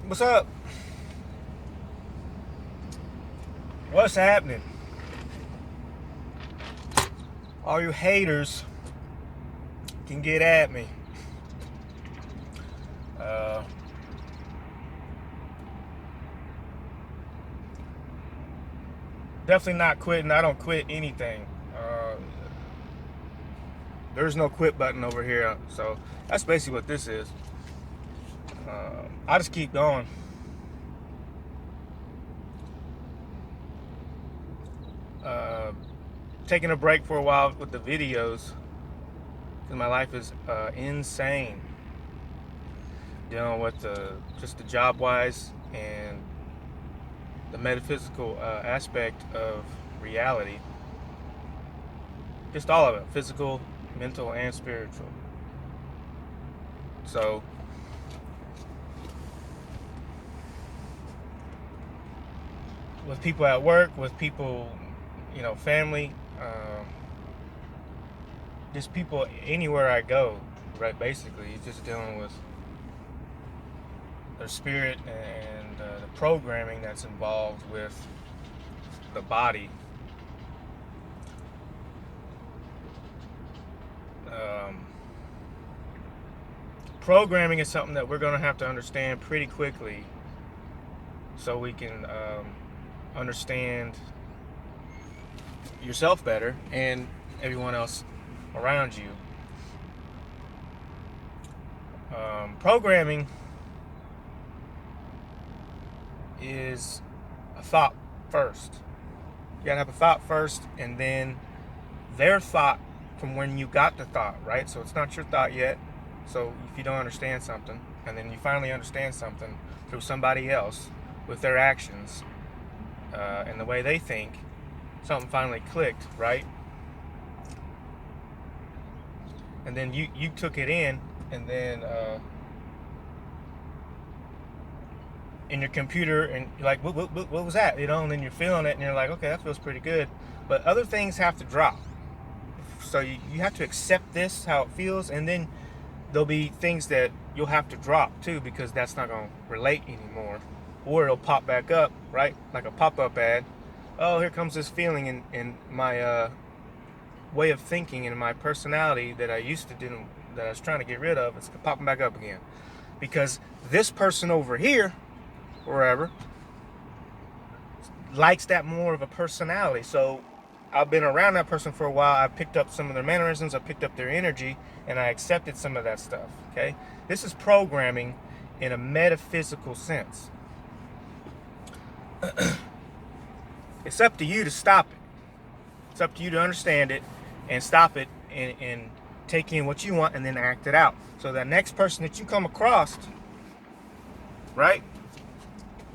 What's up? What's happening? All you haters can get at me. Uh, Definitely not quitting. I don't quit anything. There's no quit button over here. So that's basically what this is. I just keep going. Uh, Taking a break for a while with the videos because my life is insane. Dealing with just the job wise and the metaphysical aspect of reality. Just all of it, physical, mental, and spiritual. So, with people at work, with people, family, just people anywhere I go, right? Basically, just dealing with their spirit and the programming that's involved with the body. Programming is something that we're going to have to understand pretty quickly so we can understand yourself better and everyone else around you. Programming is a thought first. You gotta have a thought first, and then their thought from when you got the thought, right? So it's not your thought yet. So if you don't understand something, and then you finally understand something through somebody else with their actions and the way they think, something finally clicked, right? And then you took it in, and then in your computer, and you're like, what was that? And then you're feeling it, and you're like, okay, that feels pretty good. But other things have to drop. So you have to accept this, how it feels, and then there'll be things that you'll have to drop too, because that's not going to relate anymore. Or it'll pop back up, right? Like a pop-up ad. Oh, here comes this feeling in my way of thinking and my personality that I used to didn't, that I was trying to get rid of. It's popping back up again. Because this person over here, wherever, likes that more of a personality. So I've been around that person for a while. I picked up some of their mannerisms. I picked up their energy, and I accepted some of that stuff. Okay, this is programming in a metaphysical sense. It's up to you to stop it. It's up to you to understand it and stop it and take in what you want and then act it out. So that next person that you come across, right?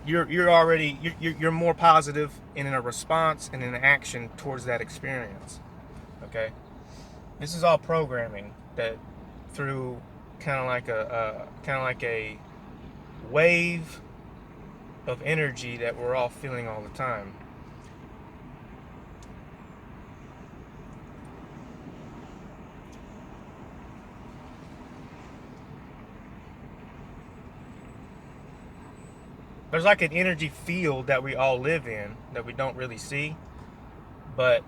You're already you're more positive in a response and in an action towards that experience. Okay, this is all programming that through kind of like a wave of energy that we're all feeling all the time. There's like an energy field that we all live in that we don't really see, but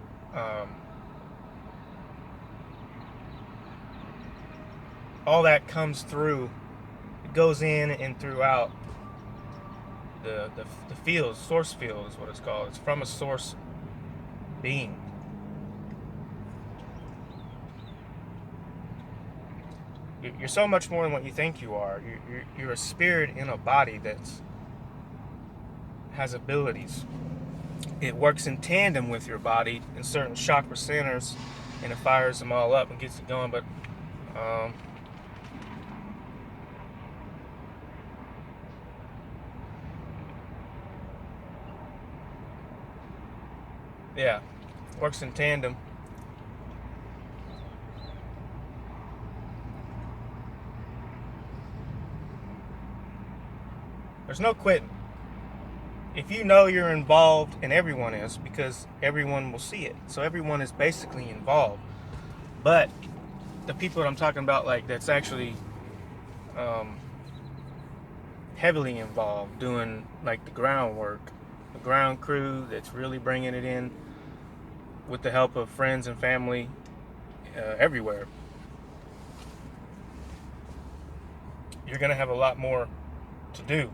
all that comes through, it goes in and throughout the field. Source field is what it's called. It's from a source being. You're so much more than what you think you are. You're a spirit in a body that has abilities. It works in tandem with your body in certain chakra centers, and it fires them all up and gets it going. But yeah, works in tandem. There's no quitting. If you know you're involved, and everyone is, because everyone will see it. So everyone is basically involved. But the people that I'm talking about, like that's actually heavily involved doing like the groundwork, the ground crew that's really bringing it in with the help of friends and family everywhere. You're going to have a lot more to do.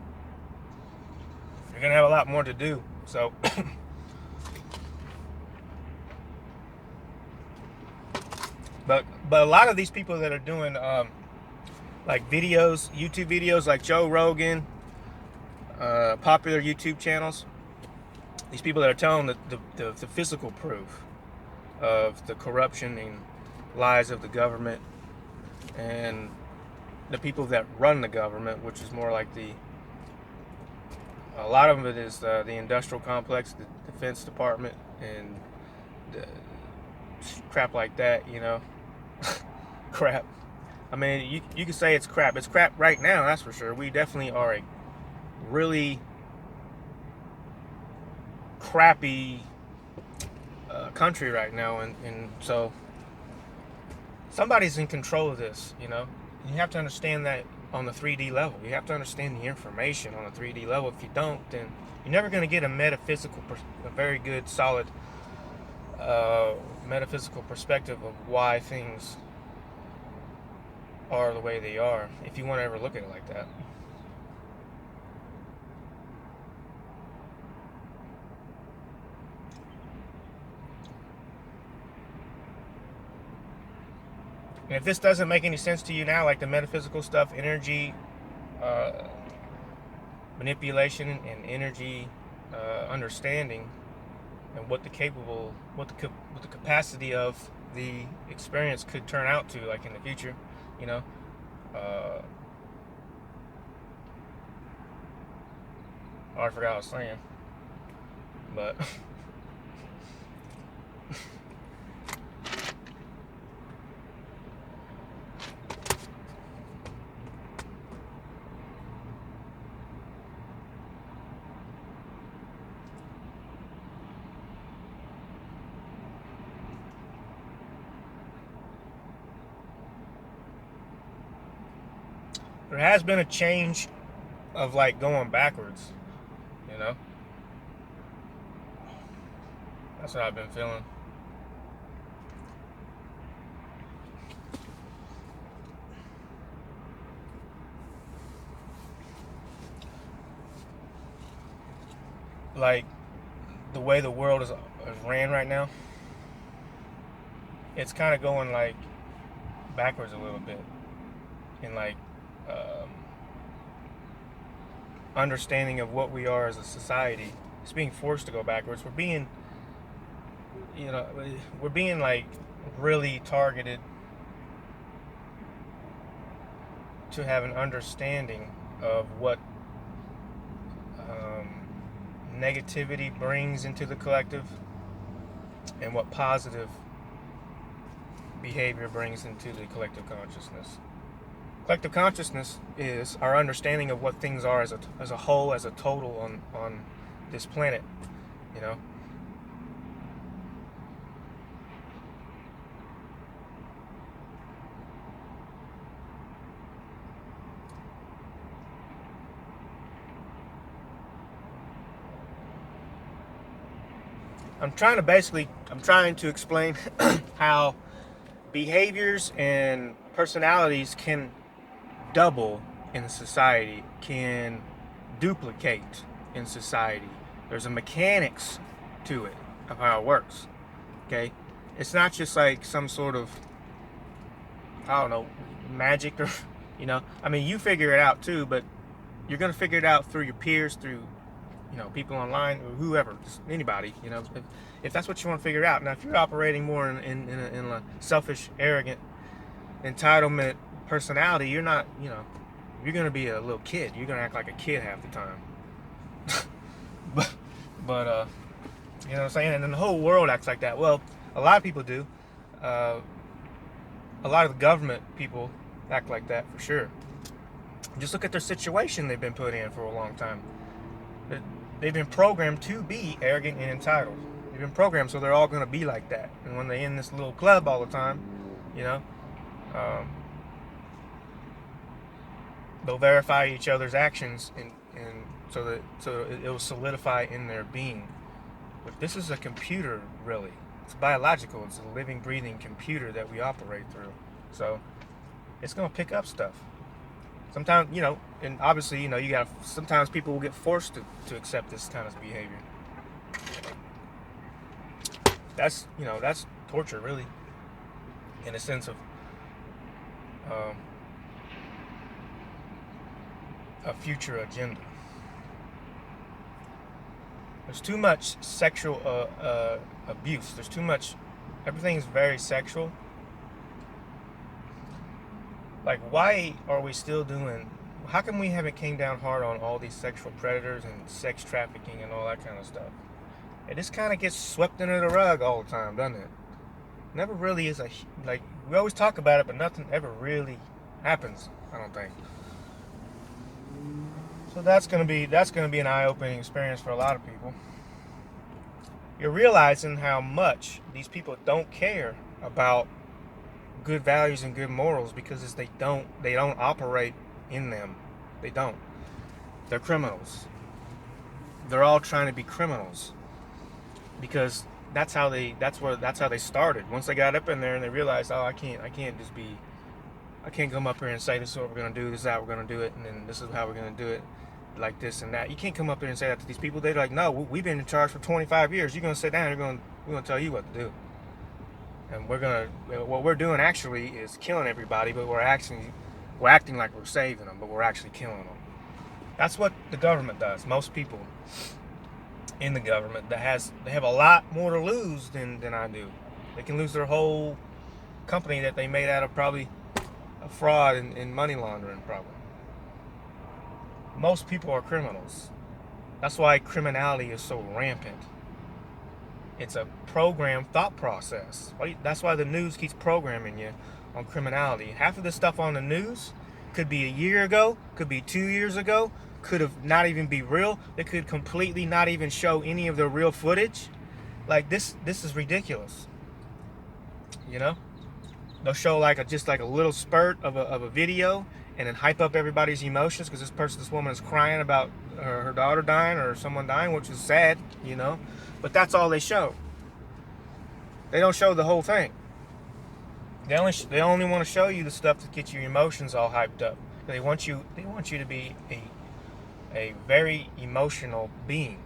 You're going to have a lot more to do. So but a lot of these people that are doing like videos, YouTube videos like Joe Rogan, popular YouTube channels, these people that are telling the physical proof of the corruption and lies of the government, and the people that run the government, which is more like a lot of it is the industrial complex, the Defense Department, and the crap like that, you know. Crap. I mean, you can say it's crap. It's crap right now, that's for sure. We definitely are a really crappy country right now, and so somebody's in control of this, you know. You have to understand that on the 3D level. You have to understand the information on the 3D level. If you don't, then you're never going to get a very good, solid metaphysical perspective of why things are the way they are, if you want to ever look at it like that. And if this doesn't make any sense to you now, like the metaphysical stuff, energy manipulation and energy understanding, and what the capacity of the experience could turn out to, like in the future, you know. Oh, I forgot what I was saying, but there has been a change of like going backwards, you know. That's what I've been feeling. Like the way the world is ran right now, it's kind of going like backwards a little bit, in like understanding of what we are as a society. It's being forced to go backwards. We're being, you know, we're being like really targeted to have an understanding of what negativity brings into the collective and what positive behavior brings into the collective consciousness. Collective consciousness is our understanding of what things are as a whole, as a total on this planet, you know. I'm trying to explain how behaviors and personalities can double in society, can duplicate in society. There's a mechanics to it of how it works. Okay? It's not just like some sort of, I don't know, magic, or, you know, I mean, you figure it out too, but you're going to figure it out through your peers, through, you know, people online, or whoever, just anybody, you know, if that's what you want to figure out. Now, if you're operating more in a selfish, arrogant, entitlement personality, you're not, you know, you're going to be a little kid. You're going to act like a kid half the time. but you know what I'm saying? And then the whole world acts like that. Well, a lot of people do. A lot of the government people act like that for sure. Just look at their situation they've been put in for a long time. They've been programmed to be arrogant and entitled. They've been programmed, so they're all going to be like that. And when they're in this little club all the time, you know, they'll verify each other's actions, and so it will solidify in their being. But this is a computer, really. It's biological. It's a living, breathing computer that we operate through. So it's gonna pick up stuff. Sometimes, and obviously, you got. Sometimes people will get forced to accept this kind of behavior. That's torture, really, in a sense of a future agenda. There's too much sexual abuse. There's too much. Everything's very sexual. Like, why are we still doing? How come we haven't came down hard on all these sexual predators and sex trafficking and all that kind of stuff? It just kind of gets swept under the rug all the time, doesn't it? Never really is we always talk about it, but nothing ever really happens, I don't think. So that's gonna be an eye-opening experience for a lot of people. You're realizing how much these people don't care about good values and good morals because they don't operate in them. They don't. They're criminals. They're all trying to be criminals because that's how they started. Once they got up in there and they realized, I can't come up here and say this is what we're gonna do, this is how we're gonna do it, and then this is how we're gonna do it, like this and that. You can't come up here and say that to these people. They're like, no, we've been in charge for 25 years. You're gonna sit down. We're gonna tell you what to do, and what we're doing actually is killing everybody, but we're acting like we're saving them, but we're actually killing them. That's what the government does. Most people in the government they have a lot more to lose than I do. They can lose their whole company that they made out of probably a fraud and money laundering, probably. Most people are criminals. That's why criminality is so rampant. It's a programmed thought process. That's why the news keeps programming you on criminality. Half of the stuff on the news could be a year ago, could be 2 years ago, could have not even be real. They could completely not even show any of the real footage. Like this is ridiculous. They'll show just a little spurt of a video and then hype up everybody's emotions because this woman is crying about her daughter dying or someone dying, which is sad, But that's all they show. They don't show the whole thing. They only want to show you the stuff that gets your emotions all hyped up. They want you to be a very emotional being.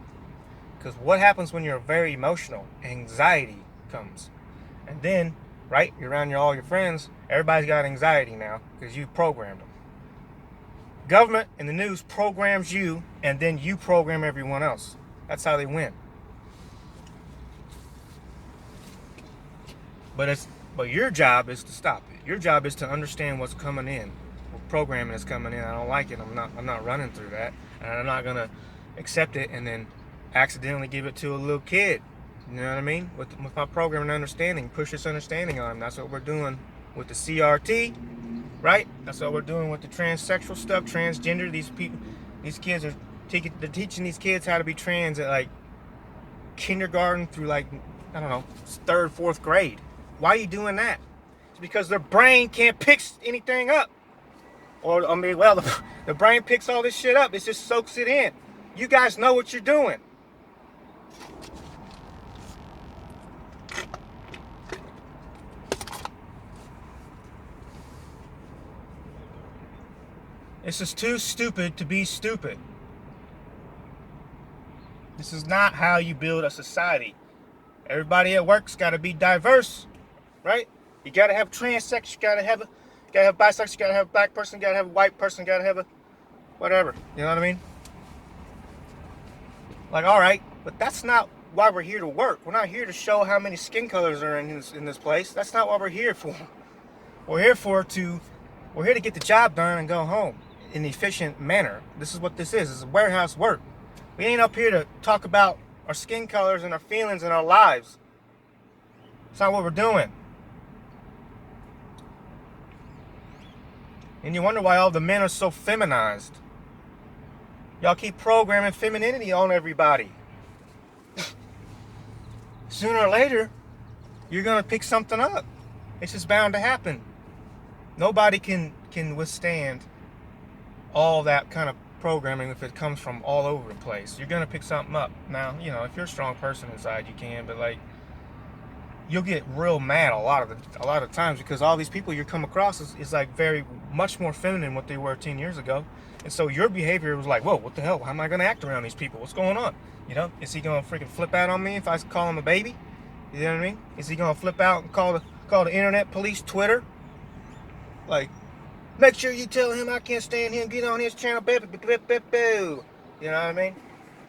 Because what happens when you're very emotional? Anxiety comes. And then, right, you're around all your friends, everybody's got anxiety now because you programmed them. Government and the news programs you, and then you program everyone else. That's how they win. But your job is to stop it. Your job is to understand what's coming in. What programming is coming in. I don't like it. I'm not running through that. And I'm not gonna accept it and then accidentally give it to a little kid. You know what I mean? With my programming understanding, push this understanding on them. That's what we're doing with the CRT, right? That's what we're doing with the transsexual stuff, transgender. These kids are teaching these kids how to be trans at kindergarten through 3rd, 4th grade. Why are you doing that? It's because their brain can't pick anything up. The brain picks all this shit up. It just soaks it in. You guys know what you're doing. This is too stupid to be stupid. This is not how you build a society. Everybody at work's got to be diverse, right? You got to have transsexual, you got to have bisexual, you got to have a black person, you got to have a white person, you got to have a whatever. You know what I mean? All right, but that's not why we're here to work. We're not here to show how many skin colors are in this place. That's not what we're here for. We're here to get the job done and go home in an efficient manner. This is what this is. It's warehouse work. We ain't up here to talk about our skin colors and our feelings and our lives. It's not what we're doing. And you wonder why all the men are so feminized. Y'all keep programming femininity on everybody. Sooner or later, you're going to pick something up. It's just bound to happen. Nobody can withstand all that kind of programming, if it comes from all over the place, you're gonna pick something up. Now, you know, if you're a strong person inside, you can, but like, you'll get real mad a lot of times because all these people you come across is like very much more feminine than what they were 10 years ago, and so your behavior was like, whoa, what the hell? How am I gonna act around these people? What's going on? You know, is he gonna freaking flip out on me if I call him a baby? You know what I mean? Is he gonna flip out and call the internet police, Twitter? Like, make sure you tell him I can't stand him. Get on his channel, you know what I mean?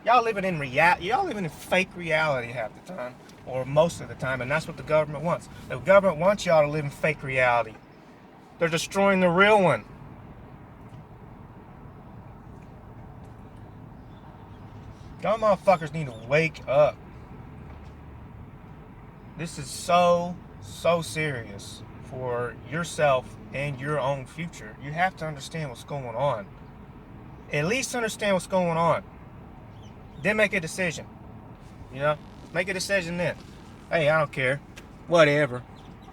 Y'all living in reality. Y'all living in fake reality half the time, or most of the time, and that's what the government wants. The government wants y'all to live in fake reality. They're destroying the real one. Y'all motherfuckers need to wake up. This is so serious for yourself and your own future. You have to understand what's going on. At least understand what's going on. Then make a decision. You know? Make a decision then. Hey, I don't care. Whatever.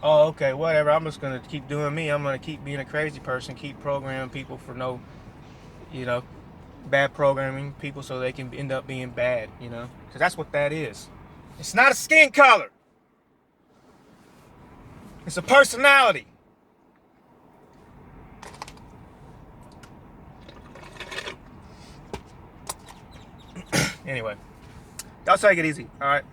Oh, okay, whatever. I'm just going to keep doing me. I'm going to keep being a crazy person. Keep programming people for no, you know, bad programming people so they can end up being bad, you know? Because that's what that is. It's not a skin color. It's a personality. Anyway, y'all take it easy, all right?